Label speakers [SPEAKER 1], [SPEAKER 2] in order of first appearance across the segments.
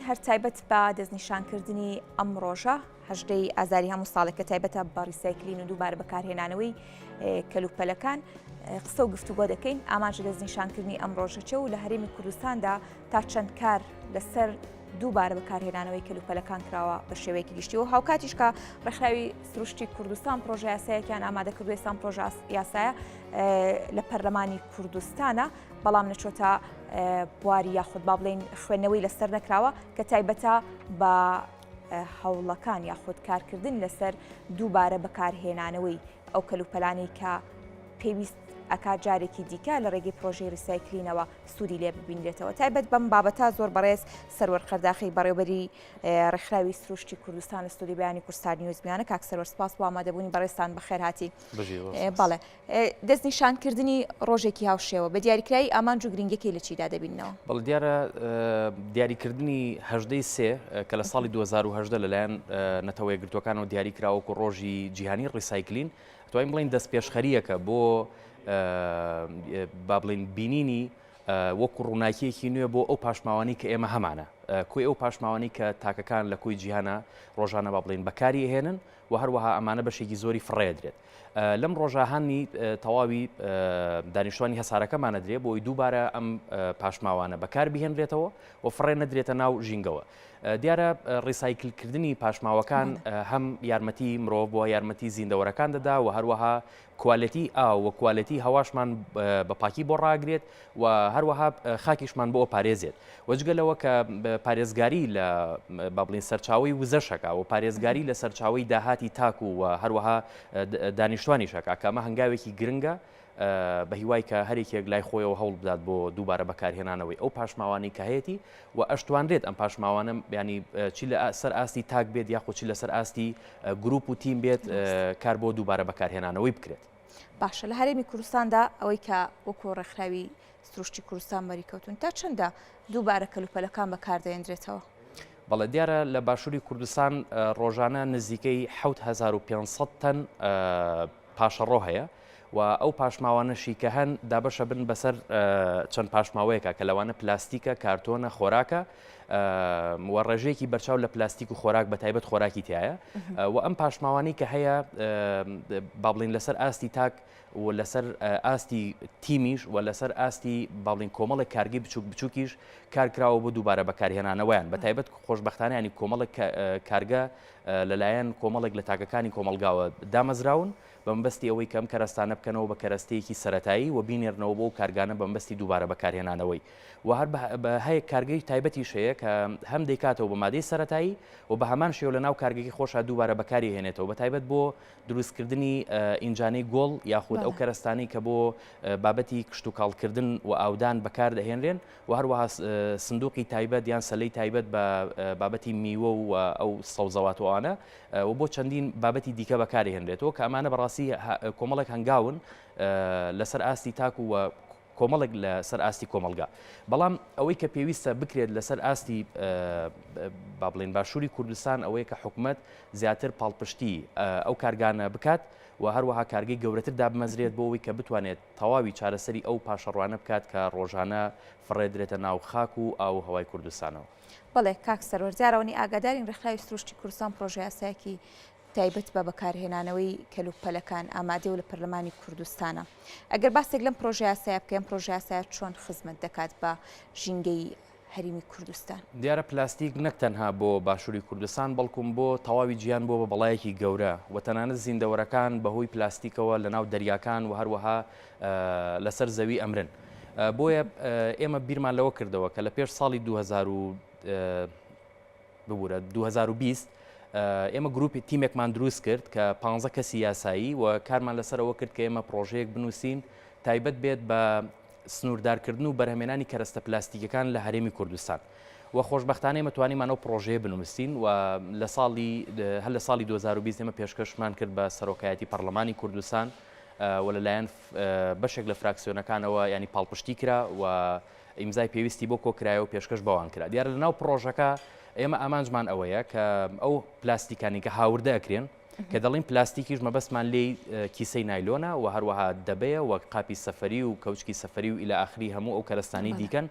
[SPEAKER 1] هەر تایبەت بە دەستنیشانکردنی ئەم ڕۆژە هەژدەی ئازاری هەموو ساڵێک کە تایبەتە بە ڕیسایکلین و دووبارە بەکارهێنانەوەی کەلوپەلەکان قسە و گفتوگۆ دەکەین ئاماژە دەستنیشانکردنی ئەم ڕۆژەچە و لە هەرێمی کوردستاندا تا چەند کار لەسەر دووبارە بەکارهێنانەوەی کەلوپەلەکان کراوە بە شێوەیەکی گشتی و هاوکاتیشکە ڕێکخراوی سروشتی کوردستان پرۆژە یاسایەکیان ئامادەکردووە ئێستا پرۆژە یاسایە لە پەرلەمانی کوردستانە بەڵام نەچۆتە بواری یاخود با بڵێن خوێندنەوەی لەسەر نەکراوە کە تایبەتە بە هەوڵەکان یاخود کارکردن لەسەر دووبارە بەکارهێنانەوەی ئەو کەلوپەلانەی کە پێویست ئەکا جارێکی دیکە لە ڕێگەی پرۆژەی ریسایکلینەوە سوودی لێ ببینرێتەوە تایبەت بەم بابەتە زۆر بەڕێز سەروەر قەرداخی بەڕێوەبەری ڕێکخراوی سروشتی کوردستان لە ستودیۆ بەیانی کوردستان نیوزمیانە کاک سەروەر سپاس بۆ ئامادەبوونی بەڕێستان بەخێر هاتی بەڵێ دەستنیشانکردنی ڕۆژێکی هاوشێوە بە دیاریکراوی ئامانج و گرنگەکەی لە چیدا دەبینەوە
[SPEAKER 2] بەڵێ دیارە دیاریکردنی هەژدەی سێ کە لە ساڵی 2010 لەلایەن نەتەوە یەکگرتووەکانەوە دیاریکراوەکو ڕۆژی جیهانی ڕیسایکلین توانین بڵین دەست پێشخەریەکە بۆ با بڵین بینینی وەکو ڕووناکیەکی نوێ بۆ ئەو پاشماوانی کە ئێمە هەمانە کوی ئەو پاشماوانی کە تاکەکان لە کوی جیهانە ڕۆژانە با بڵین بەکاری هێنن و هەروەها ئەمانە بەشێکی زۆری فڕێدرێت لەم ڕۆژاهانی تەواوی دانیشتوانی هەسارەکەمانە درێ بۆی دووبارە ئەم پاشماوانە بەکار بهێنرێتەوە و فڕێ نەدرێتە ناو ژینگەوە دیارە ڕیسایکلکردنی پاشماوەکان هەم یارمەتی مرۆڤ بۆ یارمەتی زیندەوەرەکان دەدا و هەروەها کوالەتی ئاو و کوالەتی هەواشمان بە پاکی بۆ ڕاگرێت و هەروەها خاکیشمان بۆ پارێزێت وەجگەلەوە کە پارێزگاری لە با بڵین سەرچاوی وزەشەکە و پارێزگاری لە سەرچاوی داهاتی تاک و هەروەها دانیشتوانیشەکە کە ئەمە هەنگاوێکی گرنگە بە هیوای کە هەرێکێک لای خۆیەوە هەوڵ بدات بۆ دووبارە بەکارهێنانەوەی ئەو پاشماوانی کە هەیەی و ئەشتوانرێت ئەم پاشماوانە ینی چی لە سەر ئاستی تاک بێت یاخۆ چی لەسەر ئاستی گروپ و تیم بێت کار بۆ دووبارە بەکارهێنانەوەی بکرێت
[SPEAKER 1] باشە لە هەرێمی کوردستاندا ئەوەی کە وەکو ڕێکخراوی سروشتی کوردستان بەریکەوتون تا چەندە دووبارە کەلوپەلەکان بەکاردەهێنرێتەوە
[SPEAKER 2] بەڵێ دیارە لە باشووری کوردستان ڕۆژانە نزیکەی 7500 تەن پاشەڕۆ هەیە و ئەو پاشماوانەشی کە هەن دابەشە بن بەسەر چەند پاشماوەیەکە کە لەوانە پلاستیکە کارتۆنە خۆراکە و ڕێژەیەکی بەرچاو لە پلاستیک و خۆراک بە تایبەت خۆراکی تایە و ئەم پاشماوانی کە هەیە با بڵین لەسەر ئاستی تاک و لەسەر ئاستی تیمیش و لەسەر ئاستی باڵین کۆمەڵێک کارگی بچوک بچووکیش کارکراوە بۆ دووبارە بەکارهێنانەوەیان بە تایبەت خۆشبەختانە ینی کۆمەڵێک کارگە لەلایەن کۆمەڵێک لە تاکەکانی کۆمەلگاوە دامەزراون بەمبەستی ئەوەی کەم کەرەستانە بکەنەوە بە کەرەستەیەکی سەرەتایی و بینێرنەوە بۆ کارگانە بەمبەستی دووبارە بەکارهێنانەوەی و هەر بە هەیە کارگەی تایبەتی شەیە کە هەم دەیکاتەوە بە مادەی سەرەتایی و بە هەمان شێوە لە ناو کارگەی خۆشە دووبارە بەکاری هێنێتەوە بە تایبەت بۆ دروستکردنی ئینجانەی گۆڵ یاخود ئەو کەرەستانی کە بۆ بابەتی کشت و کاڵکردن و ئاودان بەکار دەهێنرێن و هەروەها سندوقی تایبەت یان سەلەی تایبەت بە بابەتی میوە و ئەو سەوزەواتوانە و بۆ چەندین بابەتی دیکە بەکاری هێنرێتەوە کە ئەمانە بەڕاستی کۆمەڵێک هەنگاون لەسەر ئاستی تاک و کۆمەڵێک لەسەر ئاستی کۆمەلگا بەڵام ئەوەی کە پێویستە بکرێت لەسەر ئاستی با بڵێن باشووری کوردستان ئەوەیە کە حکوومەت زیاتر پاڵپشتی ئەو کارگانە بکات و هەروەها کارگەی گەورەتردا بمەزرێت بۆ ئەوەی کە بتوانێت تەواوی چارەسەری ئەو پاشەڕوانە بکات کە ڕۆژانە فڕێدرێتە ناو خاک و ئاو هەوای کوردستانەوە.
[SPEAKER 1] بەڵێ کاک سەروەر جارەوەنی ئاگادارین ڕێکخراوی سروشتی کوردستان پرۆژە یاسایەکی تایبەت بە بەکارهێنانەوەی کەلوپەلەکان ئامادە و لە پەرلەمانی کوردستانە ئەگەر باسێک لەم پرۆژە یاسایە بکەم پرۆژە یاسایە چۆن خزمەت دەکات بە ژینگەی هەرێمی کوردستان
[SPEAKER 2] دیارە پلاستیک نەک تەنها بۆ باشووری کوردستان بەڵکم بۆ تەواوی گیان بۆ بە بەڵایەکی گەورە و تەنانەت زیندەوەرەکان بەهۆی پلاستیکەوە لە ناو دەریاکان و هەروەها لەسەر زەوی ئەمرن بۆیە ئێمە بیرمان لەوە کردەوە کە لە پێش ساڵی 2020 ئێمە گروپی تیمێکمان دروست کرد کە 15 کەسی یاسایی و کارمان لەسەرەوە کرد کە ئێمە پرۆژەیەک بنووسین تایبەت بێت بە سنووردارکردن و بەرهەمێنانی کەرەستە پلاستیکەکان لە هەرێمی کوردستان و خۆشبەختانە ئێمە توانیمانەوە پرۆژەیە بنووسین و هەر لە ساڵی 2020 ئێمە پێشکەشمان کرد بە سەرۆکایەتی پەرلەمانی کوردستان و لەلایەن بەشێک لە فراکسیۆنەکانەوە ینی پاڵپشتی کرا و ئیمزای پێویستی بۆ کۆکرایە و پێشکەش بەوان کرا دیارە لەناو پرۆژەکە ئێمە ئامانجمان ئەوەیە کە ئەو پلاستیکانی کە هاوردە ئەکرێن کە دەڵین پلاستیکیش مەبەستمان لێ کیسەی نایلۆنە و هەروەها دەبەیە و قاپی سەفەری و کەوچکی سەفەری و ئیلە ئاخری هەموو ئەو کەرەستانی دیکەن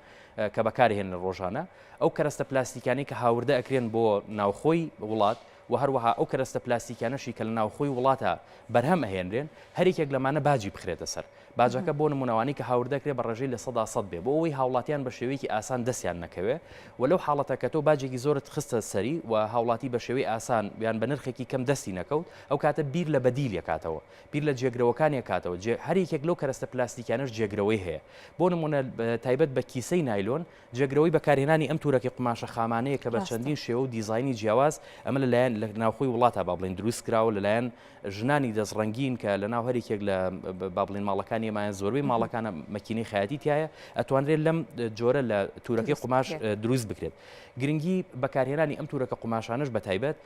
[SPEAKER 2] کە بەکارهێنن ڕۆژانە ئەو کەرەستە پلاستیکانی کە هاوردە ئەکرێن بۆ ناوخۆی وڵات و هەروەها ئەو کەرەستە پلاستیکیانەشی کە لە ناوخۆی وڵاتە بەرهەم ئەهێنرێن هەرێکێک لەمانە باجی بخرێتە سەر باجەکە بۆ نمونەوانی کە هاوردەکرێ بە ڕێژەی لە 100% بێ بۆ ئەوەی هاوڵاتیان بە شێوەیەکی ئاسان دەستیان نەکەوێ و لەو حاڵەتە کە تۆ باجێکی زۆرت خستە سەری و هاوڵاتی بە شێوەی ئاسان یان بە نرخێکی کەم دەستی نەکەوت ئەو کاتە بیر لە بەدیل کاتەوە بیر لە جێگرەوەکانی کاتەوە هەرێکێک لەو کەرەستە پلاستیکیانش جێگرەوەی هەیە بۆ نمونە تایبەت بە کیسەی نایلۆن جێگرەوەی بەکارهێنانی ئەم تورەکی قماشە خامانەیە کە بە چەندین شێوە و دیزاینی جیاواز ئەمە لەلایەن لە ناوخۆی وڵاتە با بڵین دروست کراوە لەلایەن ژنانی دەستڕەنگین کە لە ناو هەرێکێک لە با بڵین ماڵەکانی ئێمایان زۆربەی ماڵەکانە مەکینەی خەیاتی تایە ئەتوانرێت لەم جۆرە لە تورەکەی قماش دروست بکرێت گرنگی بەکارهێنانی ئەم تورەکە قماشانش بە تایبەت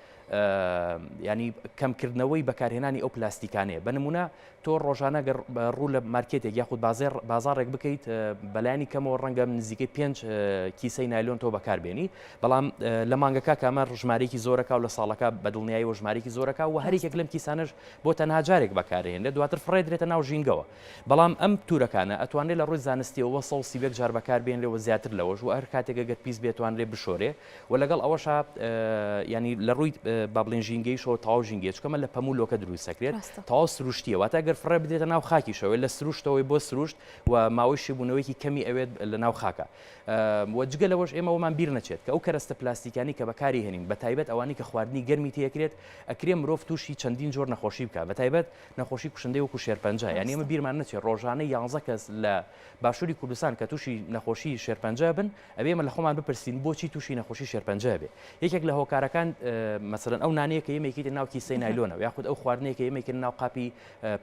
[SPEAKER 2] ینی کەمکردنەوەی بەکارهێنانی ئەو پلاستیکانەیە بە نمونە تۆ ڕۆژانە ڕوو لە مارکێتێک یاخود بازارێک بکەیت بەلایانی کەمەوە ڕەنگە نزیکەی 5 کیسەی نایلۆن تۆ بەکاربێنی بەڵام لە مانگەکە کامە ژمارەیەکی زۆرەکە و لە ساڵەکە بەدڵنیایی و ژمارەیەکی زۆرەکە و هەرێکێک لەم کیسانش بۆ تەنها جارێک بەکارهێنرێت دواتر فڕێدرێتە ناو ژینگەوە بەڵام ئەم تورەکانە ئەتوانرێت لە ڕووی زانستیەوە 130 جار بەکاربێنرێەوە زیاتر لەوەش و هەر کاتێک گەر پیس بێتوانرێت بشۆرێ و لەگەڵ ئەوەشە ینی لە ڕووی با بڵین ژینگەی شۆ تاو ژینگە چکەمە لە پەمولۆکە دروستەکرێت تاوا سروشتیە واتە ئەگەر فڕێ بدرێتە ناو خاکیشەوە لە سروشتەوەی بۆ سروشت و ماوەی شیبوونەوەیکی کەمی ئەوێت لە ناو خاکە وەجگە لەوەش ئێمەوەمان بیر نەچێت کە ئەو کەرەستە پلاستیکانی کە بەکاری هێنین بە تایبەت ئەوانی کە خواردنی گەرمی تێکرێت ئەکرێ مرۆڤ تووشی چەندین جۆر نەخۆشی بکە بە تایبەت نەخۆشی کوشندەی وەکو شێرپەنجە یعنی ئێمە بیرمان نەچێت ڕۆژانە 11 کەس لە باشووری کوردستان کە تووشی نەخۆشی شێرپەنجە بن ئەبێمە لە خۆمان بپرسین بۆچی تووشی نەخۆشی شێرپەنجە بێ یەکێک لە هۆکارەکان مەسەلەن ئەو نانەیە کە ئێمەیەکیت ناو کیسەی نایلۆنەوە یاخود ئەو خواردنەیە کە ئێمەکردن ناو قاپی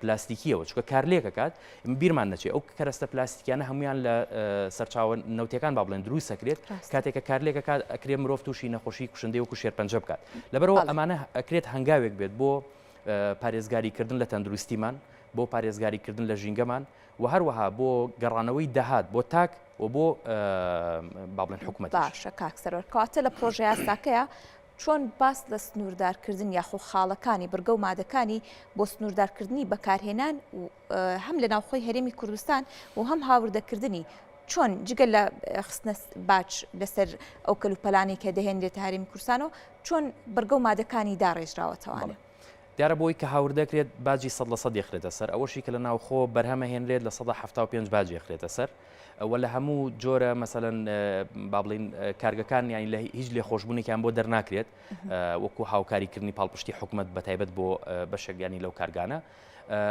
[SPEAKER 2] پلاستیکیەوە چکە کارلێکەکات بیرمان نەچێت ئەو کەرەستە پلاستیکیانە هەمویان لە سەرچاوە نەوتەکان با بڵێن دروست سەکرێت کاتێکە کارلێکەکە ئەکرێ مرۆڤ تووشی نەخۆشی کوشندەی وەکو شێرپەنجە بکات لەبەرەوە ئەمانە ئەکرێت هەنگاوێک بێت بۆ پارێزگاریکردن لە تەندروستیمان بۆ پارێزگاریکردن لە ژینگەمان و هەروەها بۆ گەڕانەوەی داهات بۆ تاک و بۆ با بڵێن حکوومەت
[SPEAKER 1] باشە کاکسەرۆر کاتە لە پرۆژه یاساکەیە چۆن باس لە سنووردارکردن یاخۆ خاڵەکانی بەرگە و مادەکانی بۆ سنووردارکردنی بەکارهێنان و هەم لە ناوخۆی هەرێمی کوردستان و هەم هاوردەکردنی چۆن جگەل لە خستنە باج لەسەر ئەو کەلوپەلانی کە دەهێنرێت هەرێمی کوردستانەوە چۆن بەرگە و مادەکانی داڕێژراوەتەوانە
[SPEAKER 2] دیارە بۆی کە هاوردەکرێت باجی 100% یەخرێتە سەر ئەوەشی کە لە ناوخۆ بەرهەمە هێنرێت لە 175 باج یەخرێتە سەر وە لە هەموو جۆرە مەسەلەن با بڵین کارگەکان یانی لە هیچ لێ خۆشببوونێکیان بۆ دەرناکرێت وەکو هاوکاریکردنی پاڵپشتی حکوومەت بەتایبەت بۆ بەشەگیانی لەو کارگانە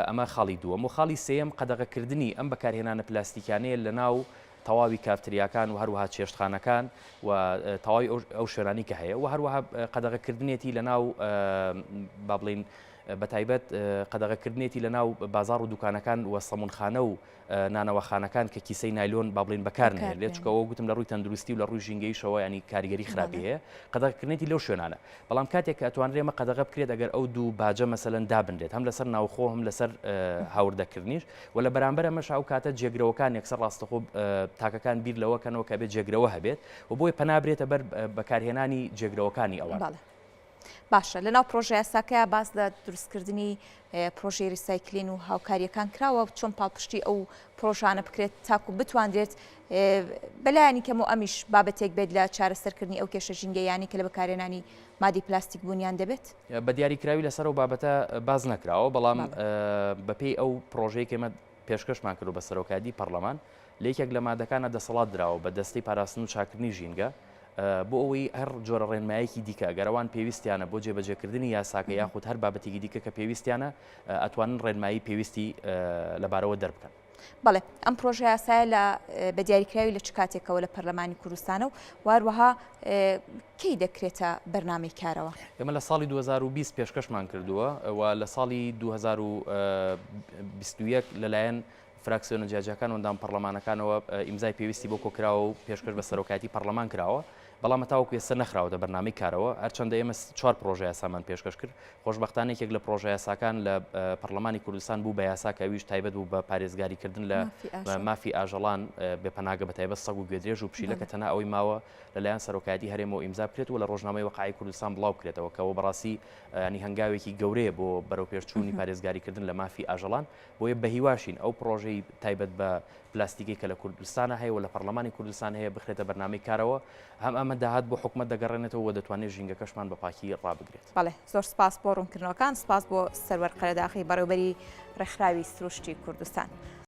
[SPEAKER 2] ئەمە خاڵی دووەم و خاڵی سێم قەدەغەکردنی ئەم بەکارهێنانە پلاستیکانەیە لە ناو تەواوی کافتریاکان و هەروەها چێشتخانەکان و تەواوی ئەو شوێنانی کە هەیە و هەروەها قەدەغەکردنێتی لە ناو با بڵین بەتایبەت قەدەغەکردنێتی لە ناو بازار و دوکانەکان و سەمونخانە و نانەوەخانەکان کە کیسەی نایلۆن با بڵین بەکارنێت چکەوە گوتم لە ڕووی تەندروستی و لە ڕووی ژینگەیشەوە ینی کاریگەری خراپی هەیە قەدەغەکردنێتی لەو شوێنانە بەڵام کاتێک کە ئەتوانرێمە قەدەغە بکرێت ئەگەر ئەو دوو باجە مەسەلەن دابنرێت هەم لەسەر ناوخۆ هەم لەسەر هاوردەکردنیش و لە بەرامبەر ئەمەش ئەو کاتە جێگرەوەکان یەکسەر ڕاستەخۆ تاکەکان بیر لەوەکەنەوە کە بێت جێگرەوە هەبێت و بۆی پەنابرێتە بەر بەکارهێنانی جێگرەوەکانی ئەوان
[SPEAKER 1] باشە لەناو پرۆژه یاساکەیە باس لە دروستکردنی پرۆژەی ریسایکلین و هاوکاریەکان کراوە چۆن پاڵپشتی ئەو پرۆژانە بکرێت تاکو بتوانرێت بەلایانی کەم و ئەمیش بابەتێک بێت لە چارەسەرکردنی ئەو کێشە ژینگەیانی کە لە بەکارهێنانی مادی پلاستیک بوونیان دەبێت
[SPEAKER 2] بە دیاریکراوی لەسەر و بابەتە باز نەکراوە بەڵام بەپێی ئەو پرۆژەیە کێمە پێشکەشمان کرد بە سەرۆکاتی پەرلەمان لە یەکێک لە مادەکانە دەسەڵات درراوە بە دەستەی پاراستن و چاکردنی ژینگە بۆ ئەوەی هەر جۆرە ڕێنمایەکی دیکە گەرەوان پێویستیانە بۆ جێبەجێکردنی یاساکە یاخود هەر بابەتێکی دیکە کە پێویستیانە ئەتوانن ڕێنمایی پێویستی لەبارەوە دەربکەن.
[SPEAKER 1] بەڵێ ئەم پرۆژه یاسایە لە بە دیاریکراوی لە چ کاتێکەوە لە پەرلەمانی کوردستانە و واروەها کەی دەکرێتە بەرنامەی کارەوە؟
[SPEAKER 2] ئێمە لە ساڵی 2020 پێشکەشمان کردووە و لە ساڵی 2021 لەلایەن فراکسیۆنە جیاجەکان و ئەندام پەرلەمانەکانەوە ئیمزای پێویستی بۆ کۆکراوە و پێشکەش بە سەرۆکایەتی پەرلەمان کراوە بەڵام تاوەکو ئێستا نەخراوەتە بەرنامەی کارەوە هەرچەندە ئێمە 4 پرۆژه یاسامان پێشکەش کرد خۆشبەختانە یەکێک لە پرۆژه یاساکان لە پەرلەمانی کوردستان بوو بە یاسا کە ئەویش تایبەت بوو بە پارێزگاریکردن لە مافی ئاژەڵان بێپەناگە بە تایبەت سەگ و گوێدرێژ و پشیلە کە تەنها ئەوەی ماوە لەلایەن سەرۆکایەتی هەرێمەوە ئیمزا بکرێت و لە ڕۆژنامەی وەقای کوردستان بڵاو بکرێتەوە کەەوە بەڕاستی ینی هەنگاوێکی گەورەیە بۆ بەرەو پێشچوونی پارێزگاریکردن لە مافی ئاژەڵان بۆیە بەهیواشین ئەو پرۆژەی تایبەت بە پلاستیکی کە لە کوردستانە هەیە و لە پەرلەمانی کوردستان هەیە بخرێتە بەرنامەی کارەوە هەم ئەمە داهات بۆ حکومەت دەگەڕێنێتەوە و دەتوانێت ژینگەکەشمان بە پاکی ڕابگرێت.
[SPEAKER 1] بەڵێ زۆر سپاس بۆ ڕوونکردنەوەکان سپاس بۆ سەروەر قەرەداخی بەڕێوەبەری ڕێکخراوی سروشتی کوردستان.